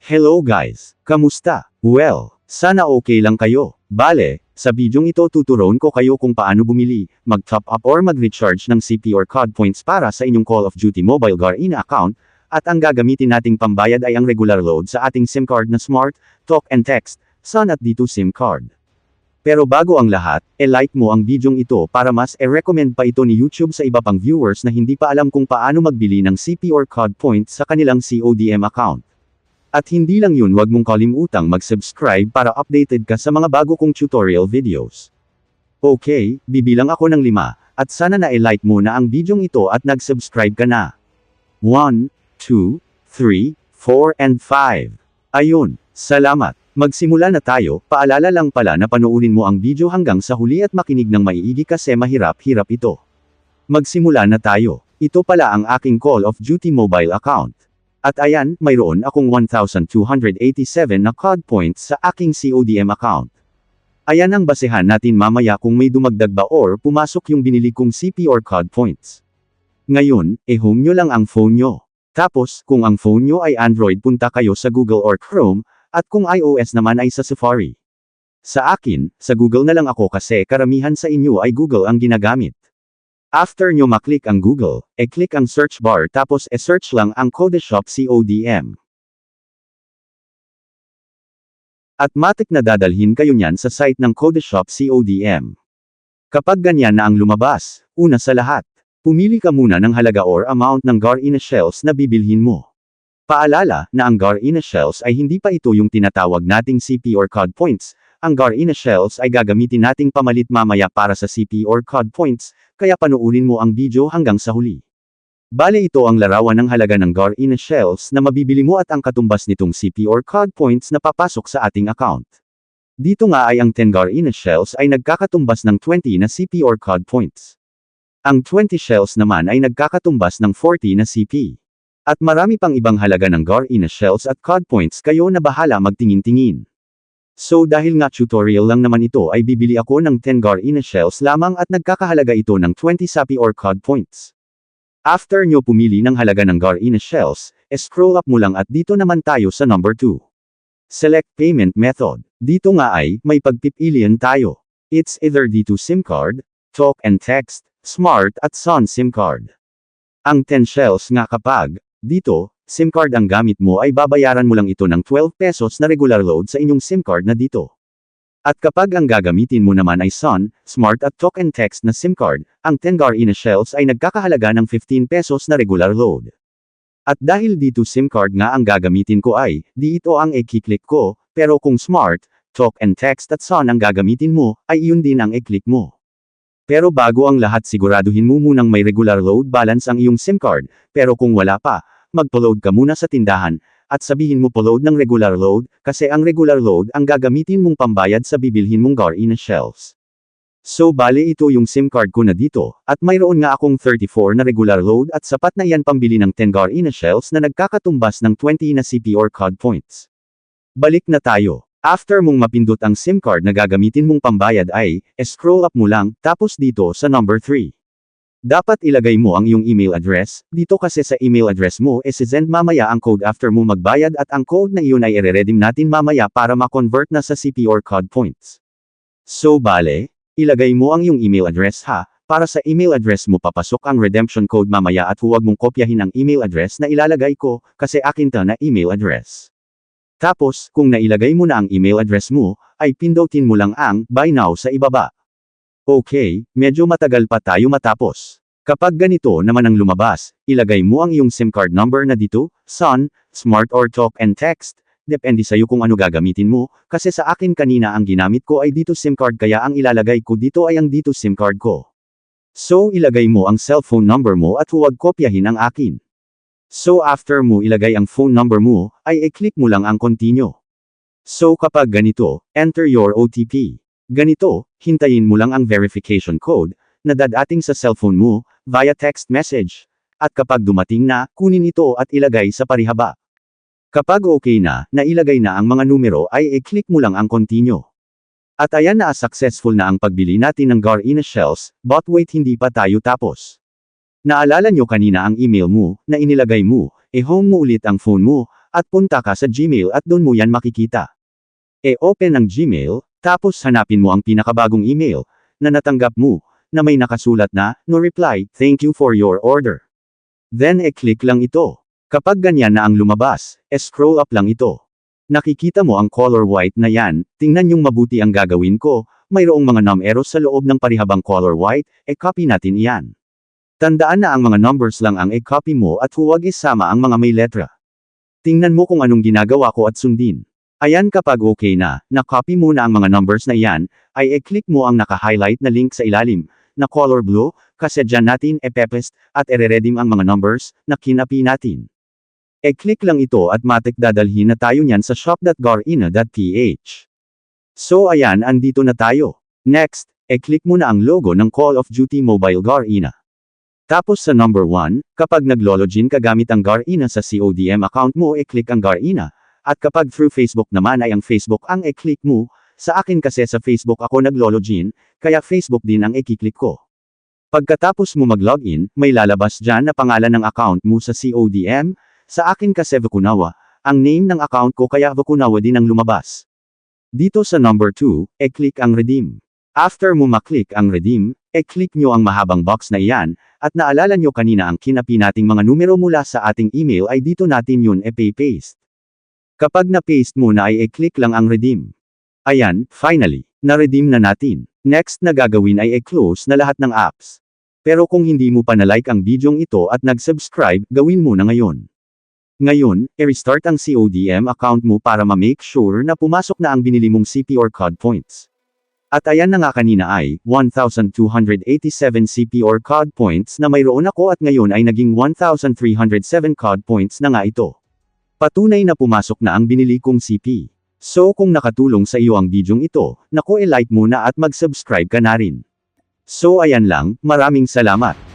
Hello guys! Kamusta? Well, sana okay lang kayo. Bale, sa bidyong ito tuturuan ko kayo kung paano bumili, mag-top up or mag-recharge ng CP or COD points para sa inyong Call of Duty Mobile Garena account, at ang gagamitin nating pambayad ay ang regular load sa ating SIM card na Smart, Talk and Text, Sun at D2 SIM card. Pero bago ang lahat, like mo ang bidyong ito para mas recommend pa ito ni YouTube sa iba pang viewers na hindi pa alam kung paano magbili ng CP or COD points sa kanilang CODM account. At hindi lang yun, wag mong kalimutang mag-subscribe para updated ka sa mga bago kong tutorial videos. Okay, bibilang ako ng 5, at sana na-like mo na ang bidyong ito at nag-subscribe ka na. 1, 2, 3, 4 and 5. Ayun, salamat. Magsimula na tayo. Paalala lang pala na panoorin mo ang video hanggang sa huli at makinig ng maiigi kasi mahirap-hirap ito. Magsimula na tayo. Ito pala ang aking Call of Duty mobile account. At ayan, mayroon akong 1,287 na COD points sa aking CODM account. Ayan ang basehan natin mamaya kung may dumagdag ba or pumasok yung binili kong CP or COD points. Ngayon, home nyo lang ang phone nyo. Tapos, kung ang phone nyo ay Android, punta kayo sa Google or Chrome, at kung iOS naman ay sa Safari. Sa akin, sa Google na lang ako kasi karamihan sa inyo ay Google ang ginagamit. After nyo maklik ang Google, click ang search bar tapos search lang ang Codeshop CODM. At matik na dadalhin kayo niyan sa site ng Codeshop CODM. Kapag ganyan na ang lumabas, una sa lahat, pumili ka muna ng halaga or amount ng Garena Shells na bibilhin mo. Paalala na ang Garena Shells ay hindi pa ito yung tinatawag nating CP or COD points. Ang Garena Shells ay gagamitin nating pamalit mamaya para sa CP or COD points, kaya panoorin mo ang video hanggang sa huli. Bale ito ang larawan ng halaga ng Garena Shells na mabibili mo at ang katumbas nitong CP or COD points na papasok sa ating account. Dito nga ay ang 10 Garena Shells ay nagkakatumbas ng 20 na CP or COD points. Ang 20 shells naman ay nagkakatumbas ng 40 na CP. At marami pang ibang halaga ng Garena Shells at COD points, kayo na bahala magtingin-tingin. So dahil nga tutorial lang naman ito ay bibili ako ng 10 Garena Shells lamang at nagkakahalaga ito ng 20 CP or COD points. After nyo pumili ng halaga ng Garena Shells, scroll up mo lang at dito naman tayo sa number 2. Select Payment Method. Dito nga ay, may pagpipilian tayo. It's either D2 SIM card, Talk and Text, Smart at Sun SIM card. Ang 10 shells nga kapag, dito, SIM card ang gamit mo ay babayaran mo lang ito ng 12 pesos na regular load sa inyong SIM card na dito. At kapag ang gagamitin mo naman ay Sun, Smart at Talk and Text na SIM card, ang 10 Garena Shells ay nagkakahalaga ng 15 pesos na regular load. At dahil dito SIM card nga ang gagamitin ko ay, di ito ang i-click ko, pero kung Smart, Talk and Text at Sun ang gagamitin mo, ay iyon din ang i-click mo. Pero bago ang lahat siguraduhin mo munang may regular load balance ang iyong SIM card, pero kung wala pa, magpo-load ka muna sa tindahan, at sabihin mo po-load ng regular load, kasi ang regular load ang gagamitin mong pambayad sa bibilhin mong Garena Shells. So bale ito yung SIM card ko na dito, at mayroon nga akong 34 na regular load at sapat na yan pambili ng 10 Garena Shells na nagkakatumbas ng 20 na CP or COD points. Balik na tayo. After mong mapindot ang SIM card na gagamitin mong pambayad ay, scroll up mo lang, tapos dito sa number 3. Dapat ilagay mo ang iyong email address, dito kasi sa email address mo send mamaya ang code after mo magbayad at ang code na iyon ay i-redeem natin mamaya para ma-convert na sa CP or COD points. So bale, ilagay mo ang iyong email address ha, para sa email address mo papasok ang redemption code mamaya at huwag mong kopyahin ang email address na ilalagay ko, kasi akin ta na email address. Tapos, kung nailagay mo na ang email address mo, ay pindutin mo lang ang buy now sa ibaba. Okay, medyo matagal pa tayo matapos. Kapag ganito naman ang lumabas, ilagay mo ang iyong SIM card number na dito, Sun, Smart or Talk and Text, depende sa'yo kung ano gagamitin mo, kasi sa akin kanina ang ginamit ko ay dito SIM card kaya ang ilalagay ko dito ay ang dito SIM card ko. So ilagay mo ang cellphone number mo at huwag kopyahin ang akin. So after mo ilagay ang phone number mo, ay i-click mo lang ang continue. So kapag ganito, enter your OTP. Ganito, hintayin mo lang ang verification code, na dadating sa cellphone mo, via text message. At kapag dumating na, kunin ito at ilagay sa parihaba. Kapag okay na, nailagay na ang mga numero ay i-click mo lang ang continue. At ayan na successful na ang pagbili natin ng Garena Shells, but wait hindi pa tayo tapos. Naalala nyo kanina ang email mo, na inilagay mo, home mo ulit ang phone mo, At punta ka sa Gmail at doon mo yan makikita. E-open ang Gmail, tapos hanapin mo ang pinakabagong email na natanggap mo, na may nakasulat na, no reply, thank you for your order. Then e-click lang ito. Kapag ganyan na ang lumabas, scroll up lang ito. Nakikita mo ang color white na yan, tingnan yung mabuti ang gagawin ko, mayroong mga numeros sa loob ng parihabang color white, copy natin iyan. Tandaan na ang mga numbers lang ang copy mo at huwag isama ang mga may letra. Tingnan mo kung anong ginagawa ko at sundin. Ayan kapag okay na, na-copy mo na ang mga numbers na iyan, ay e-click mo ang naka-highlight na link sa ilalim, na color blue, kasi dyan natin e-paste, at ere-redeem ang mga numbers, na kinapi natin. E-click lang ito at matik dadalhin na tayo niyan sa shop.garina.ph. So ayan andito na tayo. Next, e-click mo na ang logo ng Call of Duty Mobile Garina. Tapos sa number 1, kapag naglo-login ka gamit ang Garina sa CODM account mo e-click ang Garina, at kapag through Facebook naman ay ang Facebook ang e-click mo, sa akin kasi sa Facebook ako naglo-login, kaya Facebook din ang e-click ko. Pagkatapos mo mag-login, may lalabas dyan na pangalan ng account mo sa CODM, sa akin kasi Vakunawa, ang name ng account ko kaya Vakunawa din ang lumabas. Dito sa number 2, e-click ang redeem. After mo maklik ang redeem, e-click nyo ang mahabang box na iyan, at naalala nyo kanina ang kinapi nating mga numero mula sa ating email ay dito natin yun e-paste. Kapag na-paste mo na ay e-click lang ang redeem. Ayan, finally, na-redeem na natin. Next na gagawin ay e-close na lahat ng apps. Pero kung hindi mo pa na-like ang bidyong ito at nag-subscribe, gawin mo na ngayon. Ngayon, i-restart ang CODM account mo para ma-make sure na pumasok na ang binili mong CP or COD points. At ayan na nga kanina ay, 1,287 CP or COD points na mayroon ako at ngayon ay naging 1,307 COD points na nga ito. Patunay na pumasok na ang binili kong CP. So kung nakatulong sa iyo ang bidyong ito, naku e-like mo na at mag-subscribe ka na rin. So ayan lang, maraming salamat.